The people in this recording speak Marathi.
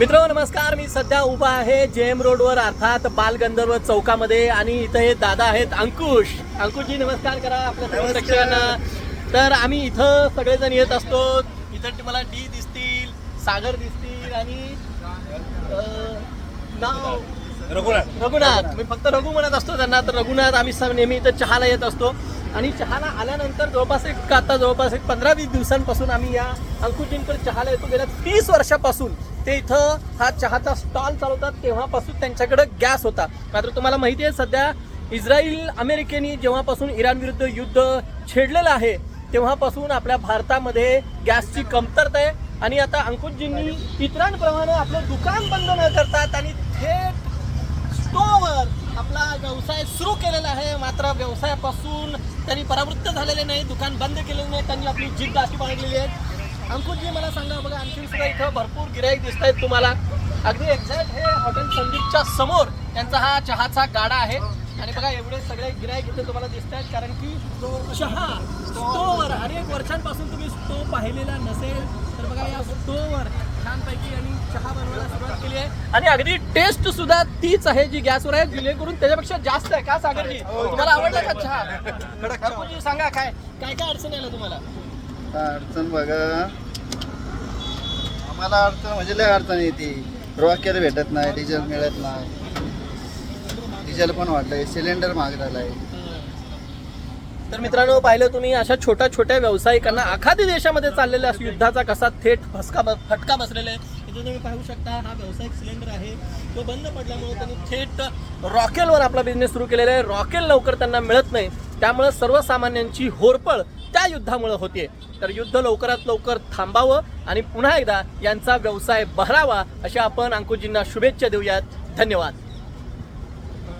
मित्रांनो नमस्कार. मी सध्या उभा आहे जेएम रोडवर अर्थात बालगंधर्व चौकामध्ये आणि इथं हे दादा आहेत अंकुशजी नमस्कार करा आपल्या सर्व प्रेक्षकांना. तर आम्ही इथं सगळेजण येत असतो. इथं तुम्हाला डी दिसतील, सागर दिसतील आणि नाव रघुनाथ. मी फक्त रघु म्हणत असतो त्यांना. तर रघुनाथ आम्ही नेहमी इथं चहाला येत असतो आणि चहाला आल्यानंतर जवळपास एक 15-20 दिवसांपासून आम्ही या अंकुशजींकडे चहाला येतो. गेल्या 30 वर्षापासून ते इथं हा चहाचा स्टॉल चालवतात. तेव्हापासून त्यांच्याकडे गॅस होता. मात्र तुम्हाला माहिती आहे सध्या इस्रायल अमेरिकेने जेव्हापासून इराण विरुद्ध युद्ध छेडलेलं आहे तेव्हापासून आपल्या भारतामध्ये गॅसची कमतरता आहे. आणि आता अंकुशजींनी इतरांप्रमाणे आपलं दुकान बंद न करतात आणि थेट स्टोवर आपला व्यवसाय सुरू केलेला आहे. मात्र व्यवसायापासून त्यांनी परावृत्त झालेले नाही, दुकान बंद केलेलं नाही. त्यांनी आपली जिद्द अशी बाळगलेली आहे. अंकुशजी मला सांगा, बघा आणखी सुद्धा इथं भरपूर गिराईक दिसत आहेत तुम्हाला. अगदी एक्झॅक्ट हे हॉटेल संदीपच्या समोर त्यांचा हा चहाचा गाडा आहे. आणि बघा एवढे सगळे गिराईक इथे तुम्हाला दिसत आहेत कारण की चहा स्टोवर अनेक वर्षांपासून तुम्ही स्टोव पाहिलेला नसेल तर बघा या स्टोवर छानपैकी आणि चहा बनवायला सुरुवात केली आहे. आणि अगदी टेस्ट सुद्धा तीच आहे जी गॅसवर आहे, जेणेकरून त्याच्यापेक्षा जास्त आहे का सागरजी? तुम्हाला आवडला का चहा? अंकुशजी सांगा काय काय काय अडचण आलं तुम्हाला? अडचण बघा, आम्हाला अडचण म्हणजे लय अडचण येते. रॉकेल भेटत नाही, डिझेल मिळत नाही. डिझेल पण वाढलंय, सिलेंडर महाग झालाय. तर मित्रांनो पाहिलं तुम्ही अशा छोट्या छोट्या व्यावसायिकांना आखाती देशामध्ये चाललेल्या युद्धाचा कसा थेट फटका बसलेला आहे. इथे तुम्ही पाहू शकता हा व्यावसायिक सिलेंडर आहे तो बंद पडल्यामुळे त्यांनी थेट रॉकेलवर आपला बिझनेस सुरू केलेला आहे. रॉकेल लवकर त्यांना मिळत नाही, त्यामुळे सर्वसामान्यांची होरपळ त्या युद्धामुळे होते. तर युद्ध लवकरात लवकर थांबावं आणि पुन्हा एकदा यांचा व्यवसाय बहरावा अशा आपण अंकुशजींना शुभेच्छा देऊयात. धन्यवाद.